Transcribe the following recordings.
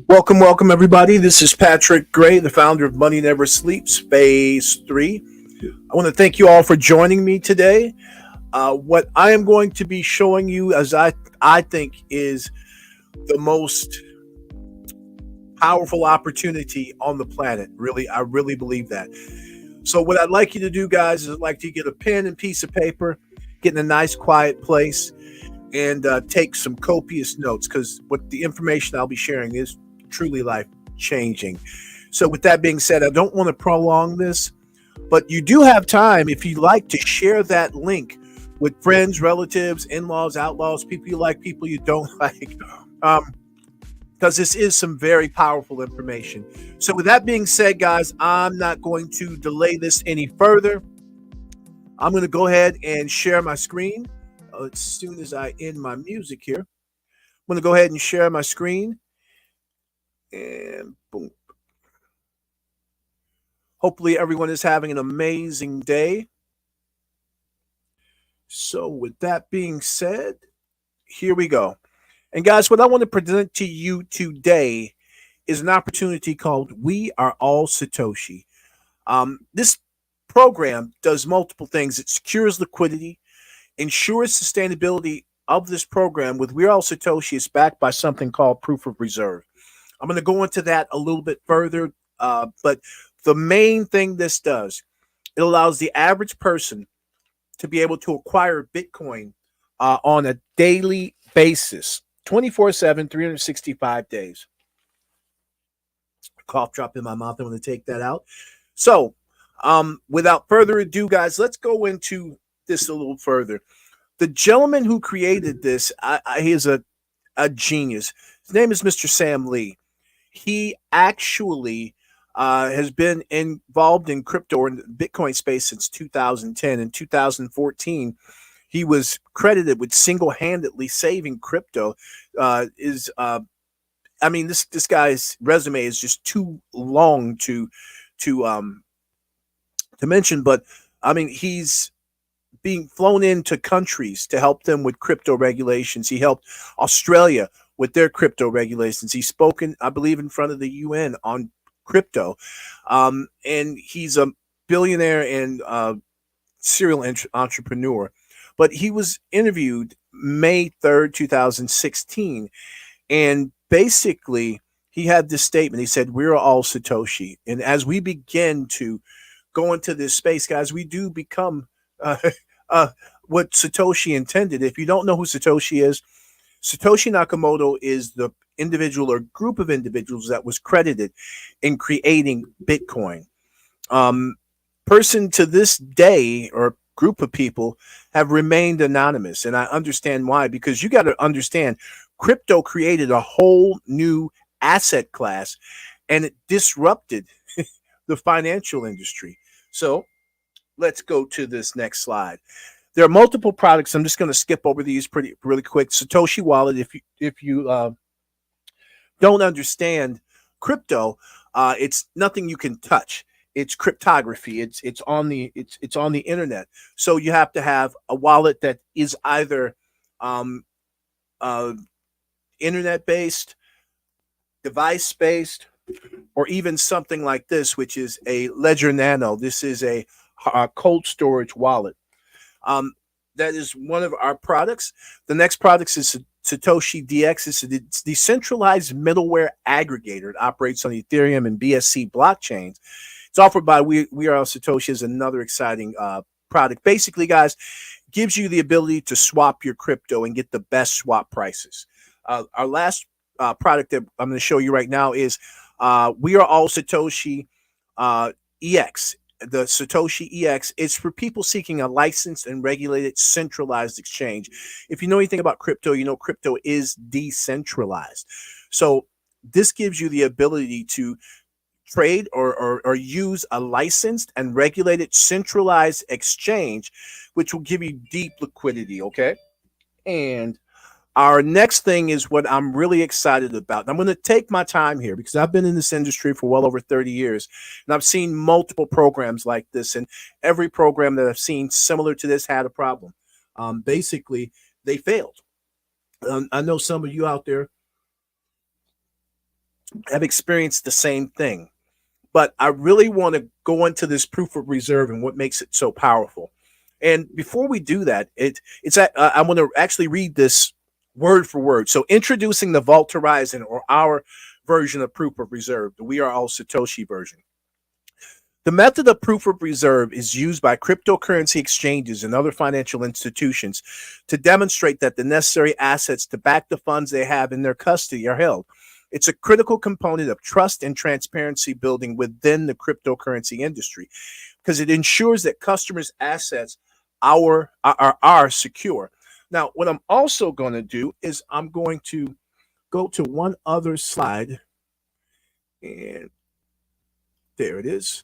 Welcome, everybody. This is Patrick Gray, the founder of Money Never Sleeps, Phase 3. I want to thank you all for joining me today. What I am going to be showing you, as I think, is the most powerful opportunity on the planet. Really, I really believe that. So what I'd like you to do, guys, is I'd like you to get a pen and piece of paper, get in a nice, quiet place, and take some copious notes, because what the information I'll be sharing is truly life changing. So with that being said, I don't want to prolong this, but you do have time, if you like, to share that link with friends, relatives, in-laws, outlaws, people you like, people you don't like, because this is some very powerful information. So with that being said, guys, I'm not going to delay this any further. I'm going to go ahead and share my screen as soon as I end my music here. I'm going to go ahead and share my screen. And boom. Hopefully everyone is having an amazing day. So with that being said, here we go. And guys, what I want to present to you today is an opportunity called We Are All Satoshi. This program does multiple things. It secures liquidity, ensures sustainability of this program. With We Are All Satoshi, is backed by something called proof of reserve. I'm going to go into that a little bit further, but the main thing this does, it allows the average person to be able to acquire Bitcoin on a daily basis, 24/7, 365 days. Cough drop in my mouth. I'm going to take that out. So without further ado, guys, let's go into this a little further. The gentleman who created this, he is a genius. His name is Mr. Sam Lee. He actually has been involved in crypto or in the Bitcoin space since 2010. In 2014, he was credited with single-handedly saving crypto. This guy's resume is just too long to mention, but I mean, he's being flown into countries to help them with crypto regulations. He helped Australia with their crypto regulations. He's spoken, I believe, in front of the UN on crypto. And he's a billionaire and serial entrepreneur. But he was interviewed May 3rd, 2016. And basically, he had this statement. He said, "We're all Satoshi." And as we begin to go into this space, guys, we do become what Satoshi intended. If you don't know who Satoshi is, Satoshi Nakamoto is the individual or group of individuals that was credited in creating Bitcoin. Person to this day, or group of people, have remained anonymous. And I understand why, because you got to understand, crypto created a whole new asset class and it disrupted the financial industry. So let's go to this next slide. There are multiple products. I'm just going to skip over these really quick. Satoshi Wallet. If you don't understand crypto, it's nothing you can touch. It's cryptography. It's on the internet. So you have to have a wallet that is either internet based, device based, or even something like this, which is a Ledger Nano. This is a cold storage wallet. That is one of our products. The next product is Satoshi DX. It's a decentralized middleware aggregator. It operates on Ethereum and BSC blockchains. It's offered by We Are All Satoshi. Is another exciting product. Basically, guys, gives you the ability to swap your crypto and get the best swap prices. Our last product that I'm going to show you right now is We Are All Satoshi EX. The Satoshi EX is for people seeking a licensed and regulated centralized exchange. If you know anything about crypto, you know crypto is decentralized. So this gives you the ability to trade or use a licensed and regulated centralized exchange, which will give you deep liquidity, okay? And our next thing is what I'm really excited about. I'm going to take my time here because I've been in this industry for well over 30 years, and I've seen multiple programs like this, and every program that I've seen similar to this had a problem. Basically, they failed. I know some of you out there have experienced the same thing. But I really want to go into this proof of reserve and what makes it so powerful. And before we do that, I want to actually read this word for word. So, introducing the Vault Horizon, or our version of proof of reserve, the We Are All Satoshi version. The method of proof of reserve is used by cryptocurrency exchanges and other financial institutions to demonstrate that the necessary assets to back the funds they have in their custody are held. It's a critical component of trust and transparency building within the cryptocurrency industry because it ensures that customers' assets are secure. Now, what I'm also going to do is I'm going to go to one other slide, and there it is.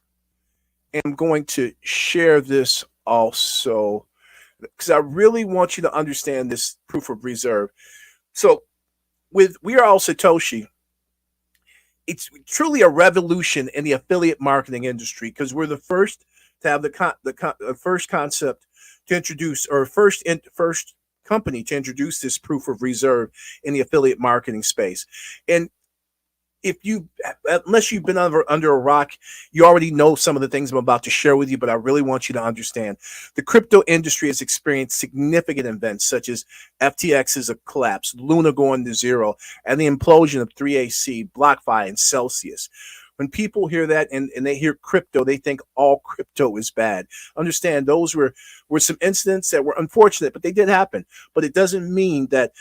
And I'm going to share this also because I really want you to understand this proof of reserve. So, with We Are All Satoshi, it's truly a revolution in the affiliate marketing industry because we're the first to have the first concept to introduce, or first company to introduce this proof of reserve in the affiliate marketing space. And if you, unless you've been under a rock, you already know some of the things I'm about to share with you, but I really want you to understand the crypto industry has experienced significant events such as FTX's collapse, Luna going to zero, and the implosion of 3AC, BlockFi, and Celsius. When people hear that and they hear crypto, they think all crypto is bad. Understand those were some incidents that were unfortunate, but they did happen. But it doesn't mean that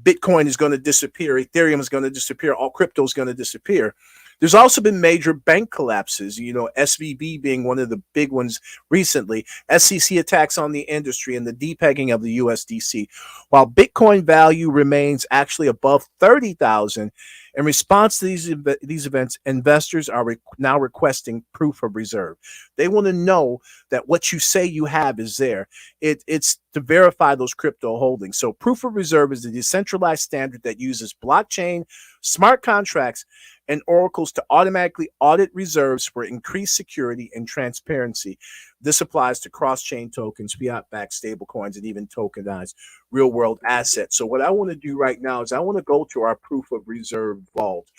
Bitcoin is going to disappear, Ethereum is going to disappear, all crypto is going to disappear. There's also been major bank collapses, SVB being one of the big ones recently, SEC attacks on the industry, and the depegging of the USDC. While Bitcoin value remains actually above 30,000, in response to these events, investors are now requesting proof of reserve. They want to know that what you say you have is there. It's to verify those crypto holdings. So proof of reserve is a decentralized standard that uses blockchain, smart contracts, and oracles to automatically audit reserves for increased security and transparency. This applies to cross-chain tokens, fiat-backed stablecoins, and even tokenized real-world assets. So what I want to do right now is I want to go to our proof of reserve vault.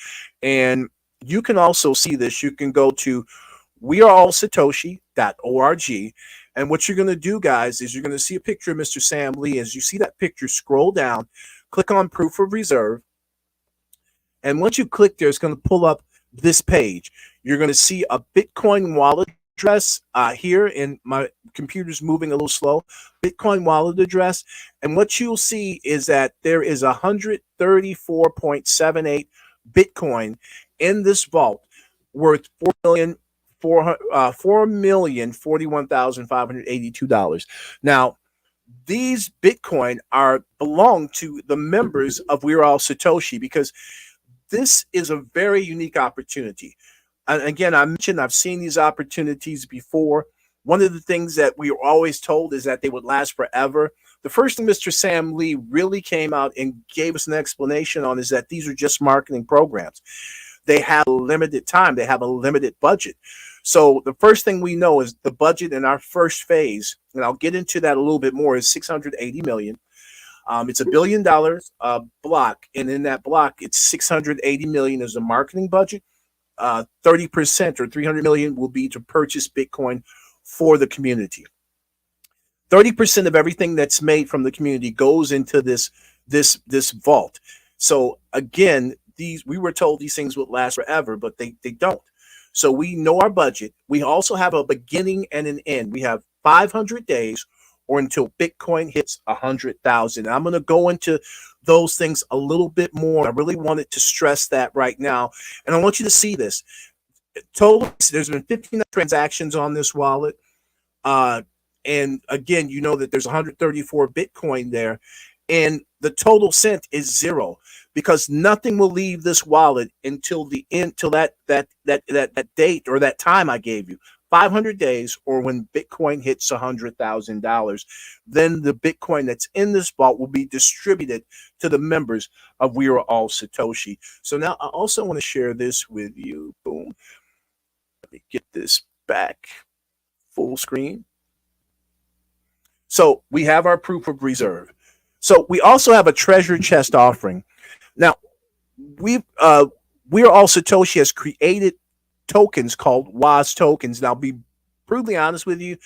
And you can also see this. You can go to weareallsatoshi.org. And what you're going to do, guys, is you're going to see a picture of Mr. Sam Lee. As you see that picture, scroll down, click on proof of reserve. And once you click there, it's going to pull up this page. You're going to see a Bitcoin wallet address here, and my computer's moving a little slow. Bitcoin wallet address. And what you'll see is that there is 134.78 Bitcoin in this vault worth $4,041,582. Now, these Bitcoin belong to the members of We're All Satoshi because this is a very unique opportunity. And again, I mentioned I've seen these opportunities before. One of the things that we were always told is that they would last forever. The first thing Mr. Sam Lee really came out and gave us an explanation on is that these are just marketing programs. They have a limited time. They have a limited budget. So the first thing we know is the budget in our first phase, and I'll get into that a little bit more, is $680 million. It's $1 billion block, and in that block, it's $680 million as a marketing budget. 30% or $300 million will be to purchase Bitcoin for the community. 30% of everything that's made from the community goes into this vault. So again, we were told these things would last forever, but they don't. So we know our budget. We also have a beginning and an end. We have 500 days or until Bitcoin hits 100,000. I'm going to go into those things a little bit more. I really wanted to stress that right now. And I want you to see this. Total, there's been 15 transactions on this wallet. And again, you know that there's 134 Bitcoin there. And the total sent is zero because nothing will leave this wallet until the end, till that date or that time I gave you. 500 days, or when Bitcoin hits $100,000, then the Bitcoin that's in this vault will be distributed to the members of We Are All Satoshi. So now I also want to share this with you. Boom. Let me get this back full screen. So we have our proof of reserve. So we also have a treasure chest offering. Now, we We're All Satoshi has created tokens called WAAS tokens. Now, I'll be brutally honest with you.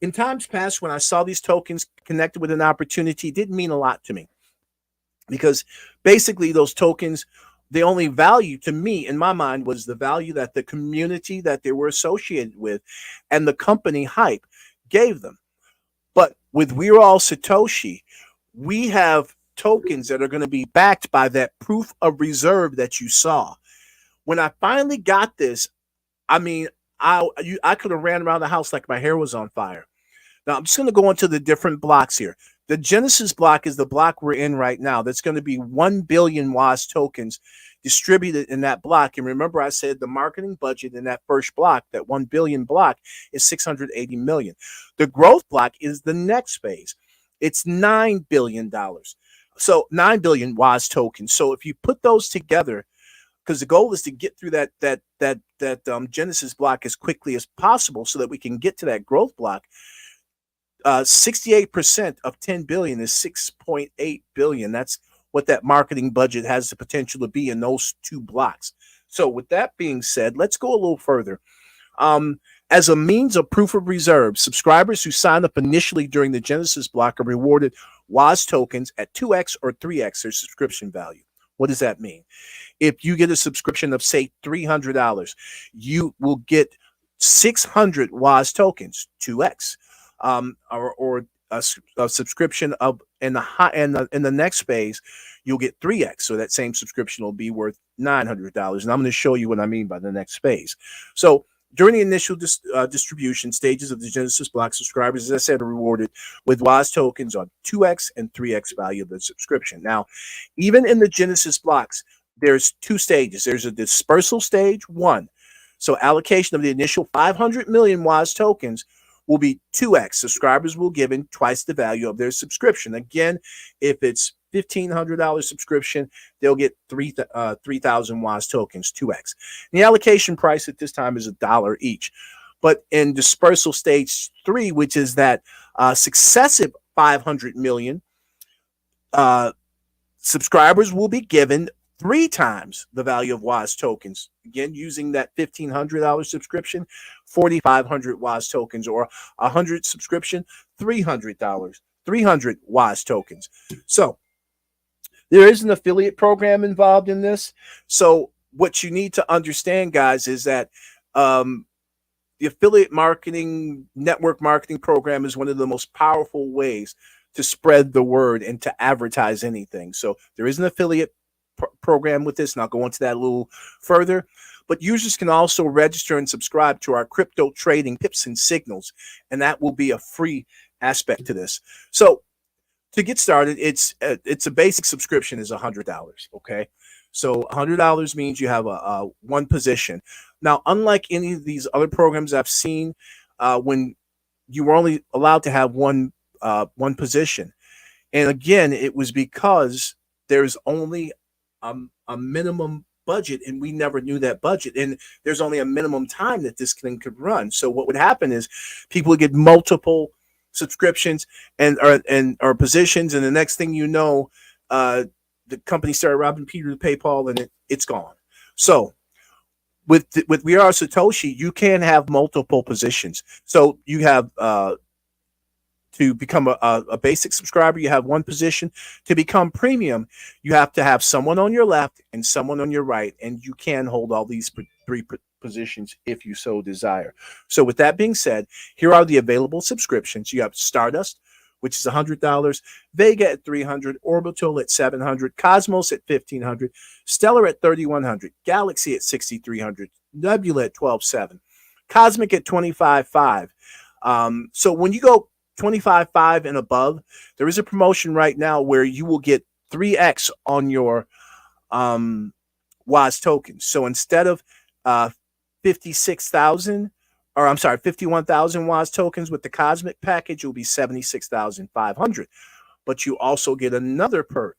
In times past, when I saw these tokens connected with an opportunity, it didn't mean a lot to me because basically those tokens, the only value to me in my mind was the value that the community that they were associated with and the company hype gave them. But with We're All Satoshi, we have tokens that are going to be backed by that proof of reserve that you saw. When I finally got this, I mean, I could have ran around the house like my hair was on fire. Now I'm just going to go into the different blocks here. The Genesis block is the block we're in right now. That's going to be 1 billion WAS tokens distributed in that block. And remember, I said the marketing budget in that first block, that 1 billion block, is 680 million. The growth block is the next phase. It's $9 billion. So 9 billion WAS tokens. So if you put those together, because the goal is to get through that Genesis block as quickly as possible so that we can get to that growth block. 68% of 10 billion is 6.8 billion. That's what that marketing budget has the potential to be in those two blocks. So with that being said, let's go a little further. As a means of proof of reserve, subscribers who sign up initially during the Genesis block are rewarded WAS tokens at 2x or 3x their subscription value. What does that mean? If you get a subscription of, say, $300, you will get 600 WAS tokens, 2x. Or a subscription of in the next phase, you'll get 3x. So that same subscription will be worth $900. And I'm going to show you what I mean by the next phase. So during the initial distribution stages of the Genesis block, subscribers, as I said, are rewarded with WAS tokens on 2x and 3x value of the subscription. Now, even in the Genesis blocks, there's two stages. There's a dispersal stage, 1. So allocation of the initial 500 million WAS tokens will be 2x. Subscribers will given twice the value of their subscription. Again, if it's $1,500 subscription, they'll get 3,000 WAS tokens, 2x. And the allocation price at this time is $1 each. But in dispersal stage 3, which is that successive 500 million, subscribers will be given 3 times the value of WAS tokens. Again, using that $1,500 subscription, 4,500 WAS tokens, or 100 subscription, $300, 300 WAS tokens. So there is an affiliate program involved in this. So what you need to understand, guys, is that the affiliate marketing, network marketing program is one of the most powerful ways to spread the word and to advertise anything. So there is an affiliate program with this, and I'll go into that a little further. But users can also register and subscribe to our crypto trading tips and signals, and that will be a free aspect to this. So to get started, it's a basic subscription is $100. Okay, so $100 means you have a one position. Now, unlike any of these other programs I've seen, when you were only allowed to have one position, and again, it was because there's only a minimum budget, and we never knew that budget, and there's only a minimum time that this thing could run. So what would happen is people would get multiple subscriptions or positions, and the next thing you know, the company started robbing Peter to pay Paul, and it's gone. So with We Are Satoshi, you can have multiple positions. So you have to become a basic subscriber, you have one position. To become premium, you have to have someone on your left and someone on your right, and you can hold all these 3 positions if you so desire. So with that being said, here are the available subscriptions. You have Stardust, which is $100, Vega at $300, Orbital at $700, Cosmos at $1,500, Stellar at $3,100, Galaxy at $6,300, Nebula at $12,700, Cosmic at $25,500. So when you go $25,500 and above, there is a promotion right now where you will get 3x on your WAS tokens. So instead of 51,000 WAS tokens with the Cosmic package, it will be 76,500. But you also get another perk.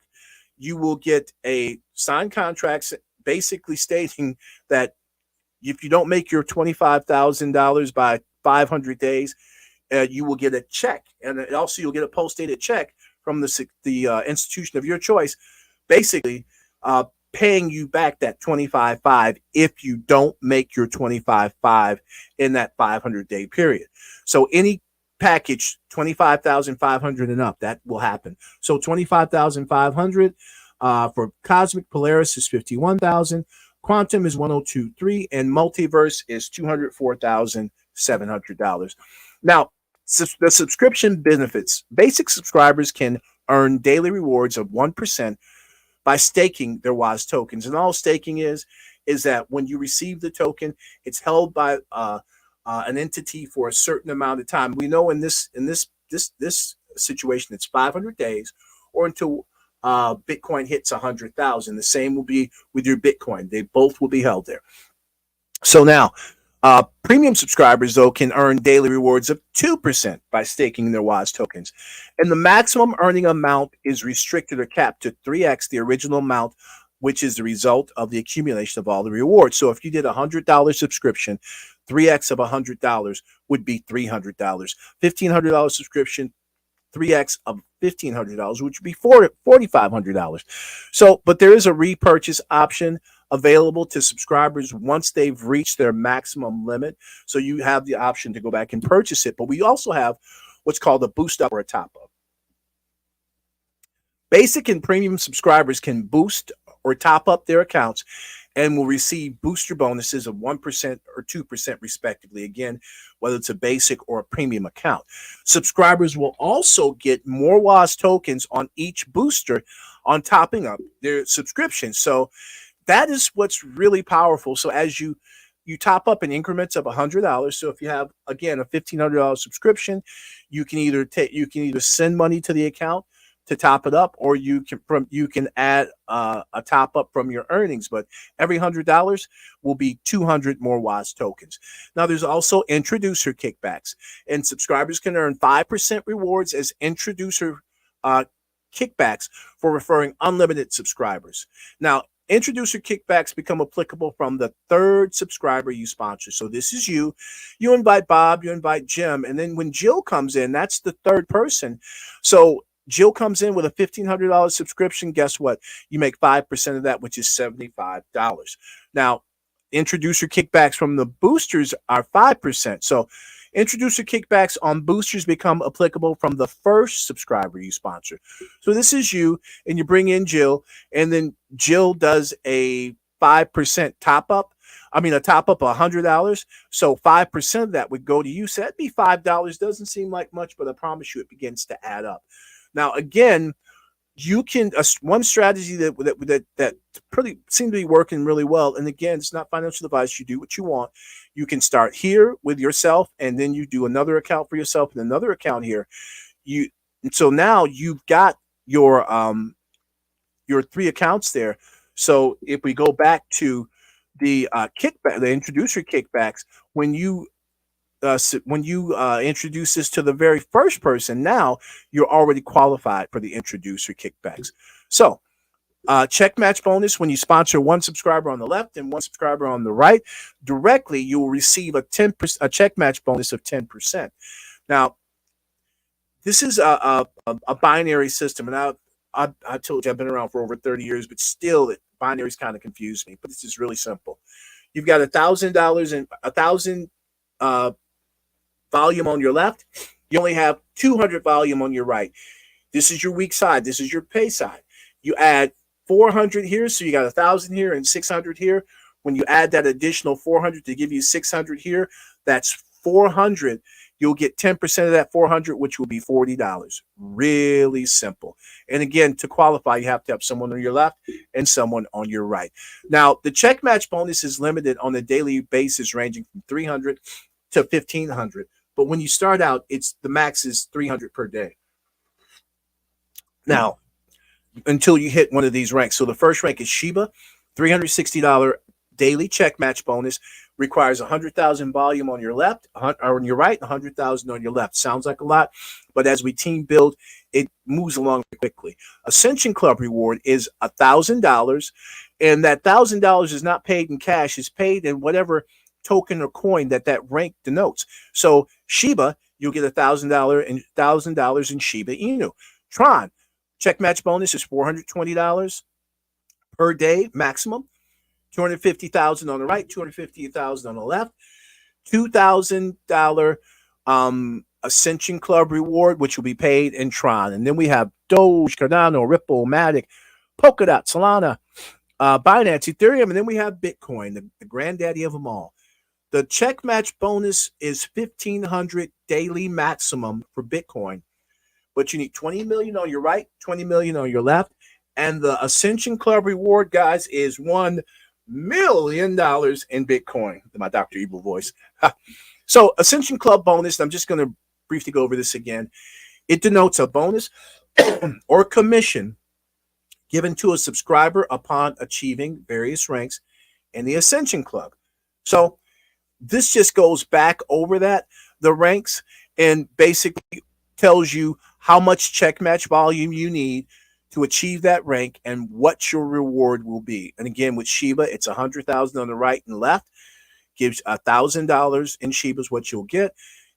You will get a signed contract basically stating that if you don't make your $25,000 by 500 days, you will get a check, and also you'll get a post-dated check from the institution of your choice, basically paying you back that 25.5 if you don't make your 25.5 in that 500-day period. So any package 25,500 and up, that will happen. So 25,500 for Cosmic Polaris is 51,000, Quantum is 102.3, and Multiverse is $204,700. Now, the subscription benefits. Basic subscribers can earn daily rewards of 1% by staking their WAAS tokens. And all staking is that when you receive the token, it's held by an entity for a certain amount of time. We know in this situation, it's 500 days or until Bitcoin hits 100,000. The same will be with your Bitcoin. They both will be held there. So now, premium subscribers, though, can earn daily rewards of 2% by staking their WAAS tokens. And the maximum earning amount is restricted or capped to 3x the original amount, which is the result of the accumulation of all the rewards. So if you did a $100 subscription, 3x of $100 would be $300. $1,500 subscription, 3x of $1,500, which would be $4,500. So, but there is a repurchase option available to subscribers once they've reached their maximum limit. So you have the option to go back and purchase it. But we also have what's called a boost up or a top up. Basic and premium subscribers can boost or top up their accounts and will receive booster bonuses of 1% or 2% respectively. Again, whether it's a basic or a premium account. Subscribers will also get more WAAS tokens on each booster on topping up their subscription. So that is what's really powerful. So as you top up in increments of $100. So if you have, again, a $1,500 subscription, you can either send money to the account to top it up, or you can add a top up from your earnings. But every $100 will be 200 more WAAS tokens. Now there's also introducer kickbacks, and subscribers can earn 5% rewards as introducer kickbacks for referring unlimited subscribers. Now, introducer kickbacks become applicable from the third subscriber you sponsor. So this is you. You invite Bob, you invite Jim, and then when Jill comes in, that's the third person. So Jill comes in with a $1,500 subscription. Guess what? You make 5% of that, which is $75. Now, introducer kickbacks from the boosters are 5%. So introducer kickbacks on boosters become applicable from the first subscriber you sponsor. So this is you, and you bring in Jill, and then Jill does a 5% top up. A top up of $100. So 5% of that would go to you. So that'd be $5. Doesn't seem like much, but I promise you it begins to add up. Now, again, you can one strategy that pretty seem to be working really well. And again, it's not financial advice. You do what you want. You can start here with yourself, and then you do another account for yourself and another account here. So now you've got your 3 accounts there. So if we go back to the kickback, the introducer kickbacks, when you introduce this to the very first person, now you're already qualified for the introducer kickbacks. So check match bonus: when you sponsor one subscriber on the left and one subscriber on the right directly, you will receive a check match bonus of 10%. Now, this is a binary system, and I told you I've been around for over 30 years, but still binaries kind of confuse me. But this is really simple. You've got $1,000 and 1,000 volume on your left. You only have 200 volume on your right. This is your weak side. This is your pay side. You add 400 here, so you got 1,000 here and 600 here. When you add that additional 400 to give you 600 here, that's 400. You'll get 10% of that 400, which will be $40. Really simple. And again, to qualify, you have to have someone on your left and someone on your right. Now, the check match bonus is limited on a daily basis, ranging from 300 to 1,500. But when you start out, the max is 300 per day. Now, until you hit one of these ranks. So the first rank is Shiba, $360 daily check match bonus, requires 100,000 volume on your left, or on your right, 100,000 on your left. Sounds like a lot, but as we team build, it moves along quickly. Ascension Club reward is $1,000, and that $1,000 is not paid in cash; it's paid in whatever token or coin that rank denotes. So Shiba, you'll get $1,000 in Shiba Inu. Tron, Check match bonus is $420 per day maximum. 250,000 on the right, 250,000 on the left. $2,000 Ascension Club reward, which will be paid in Tron. And then we have Doge, Cardano, Ripple, Matic, Polkadot, Solana, Binance, Ethereum, and then we have Bitcoin, the granddaddy of them all. The check match bonus is 1,500 daily maximum for Bitcoin, but you need 20 million on your right, 20 million on your left. And the Ascension Club reward, guys, is $1 million in Bitcoin. My Dr. Evil voice. So Ascension Club bonus, I'm just going to briefly go over this again. It denotes a bonus or commission given to a subscriber upon achieving various ranks in the Ascension Club. So this just goes back over the ranks, and basically tells you how much check match volume you need to achieve that rank and what your reward will be. And again, with Shiba, it's 100,000 on the right and left, gives $1,000 in Shiba is what you'll get.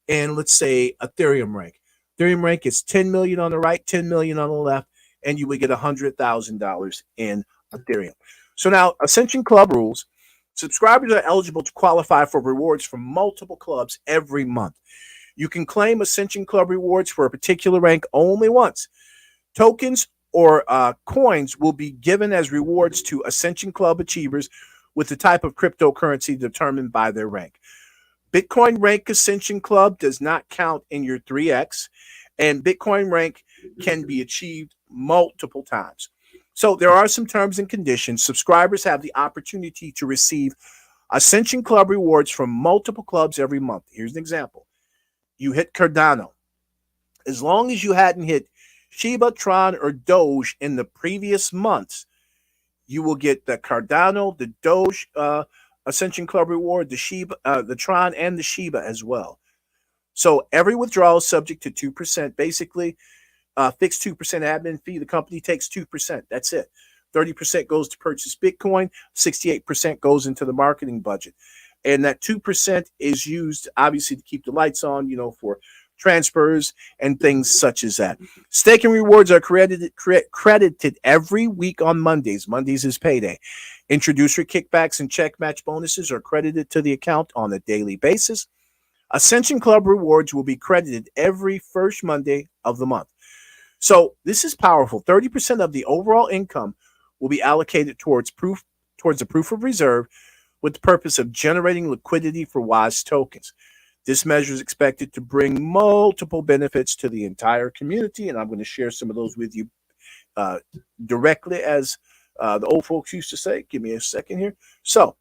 And let's say Ethereum rank. Ethereum rank is 10 million on the right, 10 million on the left, and you would get $100,000 in Ethereum. So now, Ascension Club rules. Subscribers are eligible to qualify for rewards from multiple clubs every month. You can claim Ascension Club rewards for a particular rank only once. Tokens or coins will be given as rewards to Ascension Club achievers with the type of cryptocurrency determined by their rank. Bitcoin rank Ascension Club does not count in your 3x, and Bitcoin rank can be achieved multiple times. So there are some terms and conditions. Subscribers have the opportunity to receive Ascension Club rewards from multiple clubs every month. Here's an example. You hit Cardano. As long as you hadn't hit Shiba, Tron, or Doge in the previous months, you will get the Cardano, the Doge Ascension Club reward, the Shiba, the Tron, and the Shiba as well. So every withdrawal is subject to 2%. Basically, fixed 2% admin fee. The company takes 2%. That's it. 30% goes to purchase Bitcoin. 68% goes into the marketing budget. And that 2% is used, obviously, to keep the lights on, for transfers and things such as that. Staking rewards are credited every week on Mondays. Mondays is payday. Introductory kickbacks and check match bonuses are credited to the account on a daily basis. Ascension Club rewards will be credited every first Monday of the month. So this is powerful. 30% of the overall income will be allocated towards a proof of reserve with the purpose of generating liquidity for WAAS tokens. This measure is expected to bring multiple benefits to the entire community, and I'm going to share some of those with you directly, as the old folks used to say. Give me a second here. So,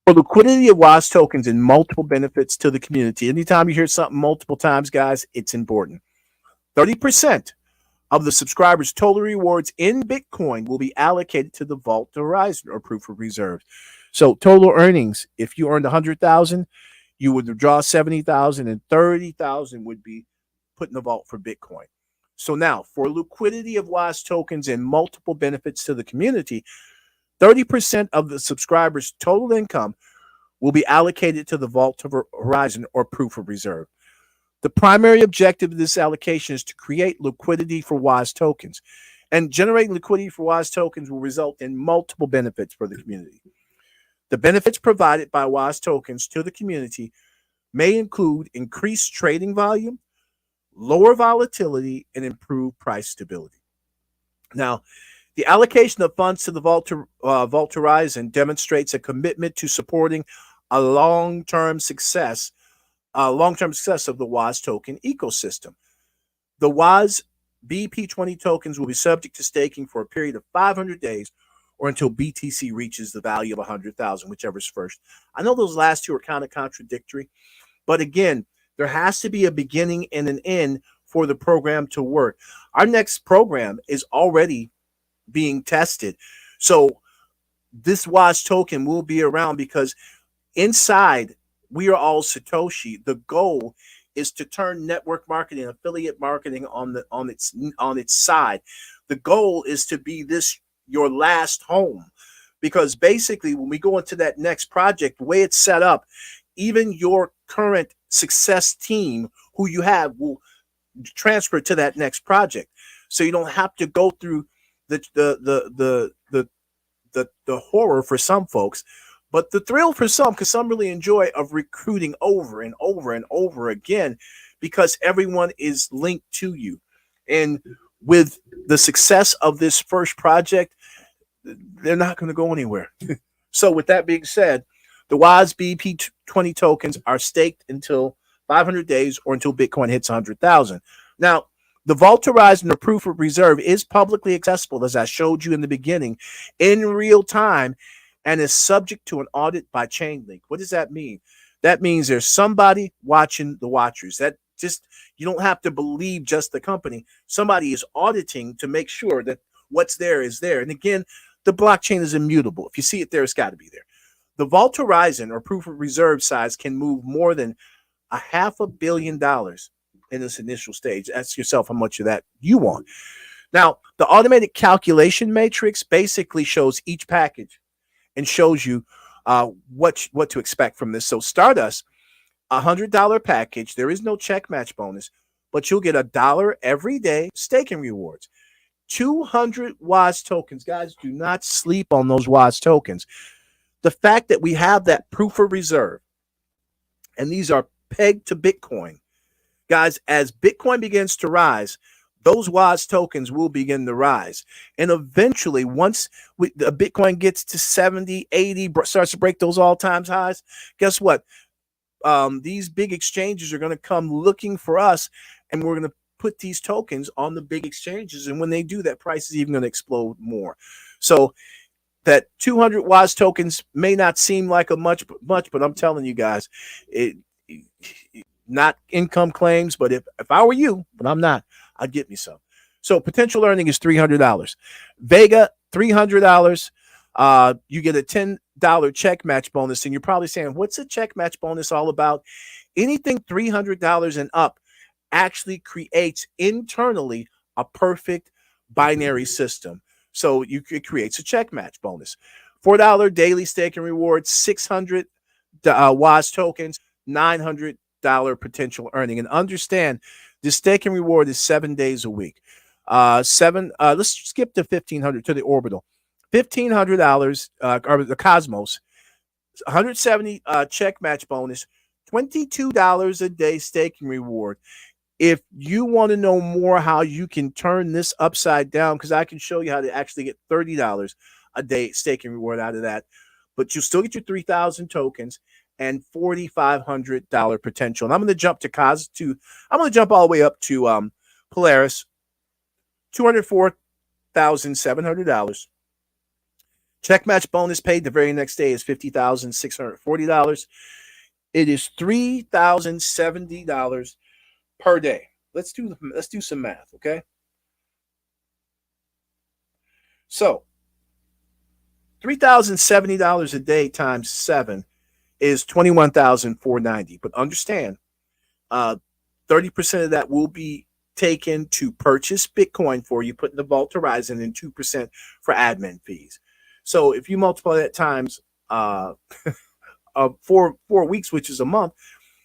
for liquidity of WAAS tokens and multiple benefits to the community, anytime you hear something multiple times, guys, it's important. 30% of the subscribers' total rewards in Bitcoin will be allocated to the Vault Horizon or proof of reserve. So total earnings, if you earned 100,000, you would withdraw 70,000, and 30,000 would be put in the vault for Bitcoin. So now, for liquidity of WAAS tokens and multiple benefits to the community, 30% of the subscribers' total income will be allocated to the Vault Horizon or proof of reserve. The primary objective of this allocation is to create liquidity for WAAS tokens. And generating liquidity for WAAS tokens will result in multiple benefits for the community. The benefits provided by WAAS tokens to the community may include increased trading volume, lower volatility, and improved price stability. Now, the allocation of funds to the Vault Horizon demonstrates a commitment to supporting a long-term success of the WAAS token ecosystem. The WAAS BP20 tokens will be subject to staking for a period of 500 days or until BTC reaches the value of 100,000, whichever's first. I know those last two are kind of contradictory, but again, there has to be a beginning and an end for the program to work. Our next program is already being tested. So this WAAS token will be around because inside we are all Satoshi. The goal is to turn network marketing, affiliate marketing on its side. The goal is to be your last home, because basically when we go into that next project, the way it's set up, even your current success team who you have will transfer to that next project. so you don't have to go through the horror for some folks, but the thrill for some, because some really enjoy of recruiting over and over and over again, because everyone is linked to you. And with the success of this first project, they're not going to go anywhere. So with that being said, the WAAS BP20 tokens are staked until 500 days or until Bitcoin hits 100,000. Now, the Vault Horizon or proof of reserve is publicly accessible, as I showed you in the beginning, in real time, and is subject to an audit by Chainlink. What does that mean? That means there's somebody watching the watchers. That just, you don't have to believe just the company. Somebody is auditing to make sure that what's there is there. And again, the blockchain is immutable. If you see it there, it's got to be there. The Vault Horizon or proof of reserve size can move more than $500 million in this initial stage. Ask yourself how much of that you want. Now, the automated calculation matrix basically shows each package and shows you what to expect from this. So Stardust, $100 package. There is no check match bonus, but you'll get $1 every day staking rewards. 200 WAAS tokens. Guys, do not sleep on those WAAS tokens. The fact that we have that proof of reserve, and these are pegged to Bitcoin. Guys, as Bitcoin begins to rise, those WAAS tokens will begin to rise. And eventually, once the Bitcoin gets to 70, 80, starts to break those all-time highs, guess what? These big exchanges are going to come looking for us, and we're going to put these tokens on the big exchanges. And when they do, that price is even going to explode more. So that 200 WAAS tokens may not seem like a much, but I'm telling you guys, not income claims, but if I were you, but I'm not, I'd get me some. So potential earning is $300. Vega, $300. You get a $10 check match bonus. And you're probably saying, what's a check match bonus all about? Anything $300 and up actually creates internally a perfect binary system. So it creates a check match bonus. $4 daily staking rewards, 600 WAAS tokens, $900 potential earning. And understand, the staking reward is 7 days a week. Let's skip to 1,500 to the orbital. $1,500 or the Cosmos, 170 check match bonus, $22 a day staking reward. If you want to know more how you can turn this upside down, because I can show you how to actually get $30 a day staking reward out of that, but you still get your 3,000 tokens and $4,500 potential. And I'm going to jump I'm going to jump all the way up to Polaris, $204,700. Check match bonus paid the very next day is $50,640. It is $3,070 per day. Let's do some math, okay? So $3,070 a day times 7 is $21,490. But understand, 30% of that will be taken to purchase Bitcoin for you, put in the Vault Horizon, and 2% for admin fees. So if you multiply that times 4 weeks, which is a month,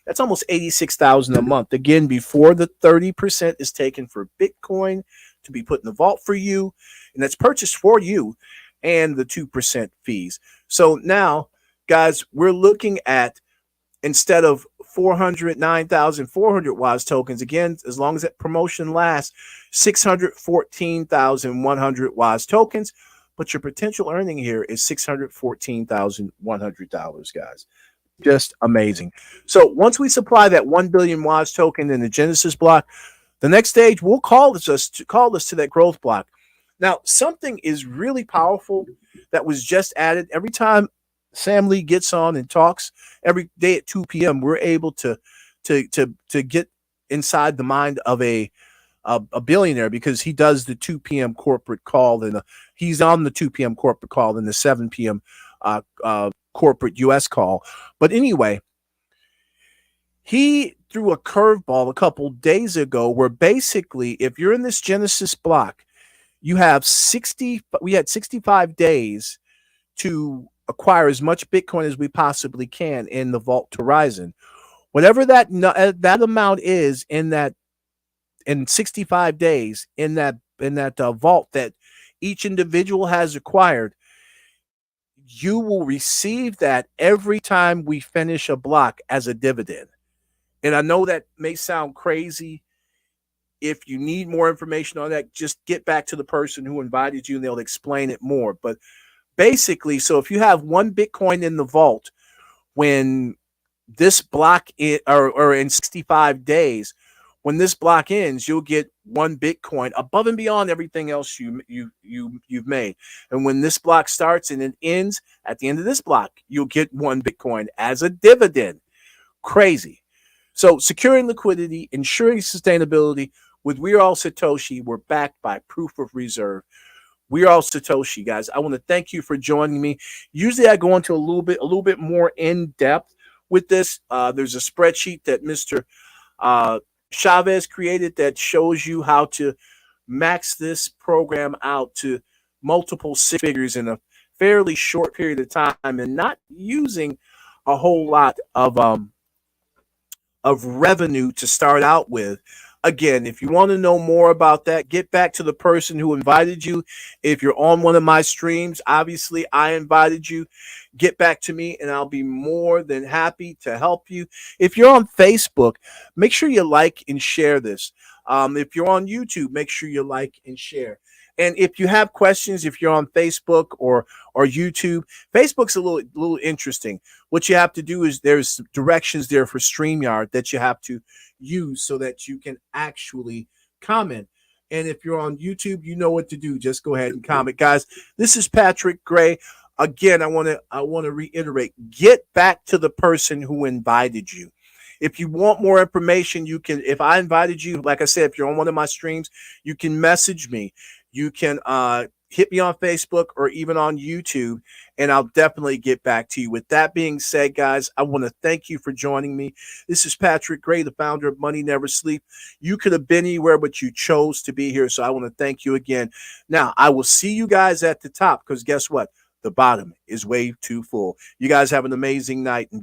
that's almost $86,000 a month. Again, before the 30% is taken for Bitcoin to be put in the vault for you, and that's purchased for you, and the 2% fees. So now, guys, we're looking at, instead of 409,400 WAAS tokens, again, as long as that promotion lasts, 614,100 WAAS tokens. But your potential earning here is $614,100, guys. Just amazing. So once we supply that 1 billion WAAS token in the Genesis block, the next stage will call us to that growth block. Now, something is really powerful that was just added. Every time Sam Lee gets on and talks every day at 2 p.m., we're able to get inside the mind of a billionaire, because he does the 2 p.m. corporate call, and he's on the 2 p.m. corporate call and the 7 p.m. Corporate U.S. call. But anyway, he threw a curveball a couple days ago where basically, if you're in this Genesis block, we had 65 days to acquire as much Bitcoin as we possibly can in the Vault Horizon. Whatever that amount is in 65 days in that vault that each individual has acquired, you will receive that every time we finish a block as a dividend. And I know that may sound crazy. If you need more information on that, just get back to the person who invited you and they'll explain it more. But basically, so if you have one Bitcoin in the vault, when this block or in 65 days, when this block ends, you'll get one Bitcoin above and beyond everything else you've made. And when this block starts and it ends at the end of this block, you'll get one Bitcoin as a dividend. Crazy. So securing liquidity, ensuring sustainability with We Are All Satoshi. We're backed by proof of reserve. We Are All Satoshi, guys. I want to thank you for joining me. Usually I go into a little bit more in depth with this. There's a spreadsheet that Mr. Chavez created that shows you how to max this program out to multiple six figures in a fairly short period of time and not using a whole lot of revenue to start out with. Again, if you want to know more about that, get back to the person who invited you. If you're on one of my streams, obviously I invited you. Get back to me and I'll be more than happy to help you. If you're on Facebook, make sure you like and share this. If you're on YouTube, make sure you like and share. And if you have questions, if you're on Facebook or YouTube, Facebook's a little interesting. What you have to do is there's directions there for StreamYard that you have to use so that you can actually comment. And if you're on YouTube, you know what to do. Just go ahead and comment, guys. This is Patrick Gray. Again, I want to reiterate, get back to the person who invited you. If you want more information, you can, if I invited you, like I said, if you're on one of my streams, you can message me. You can hit me on Facebook or even on YouTube, and I'll definitely get back to you. With that being said, guys, I want to thank you for joining me. This is Patrick Gray, the founder of Money Never Sleep. You could have been anywhere, but you chose to be here, so I want to thank you again. Now, I will see you guys at the top because guess what? The bottom is way too full. You guys have an amazing night and be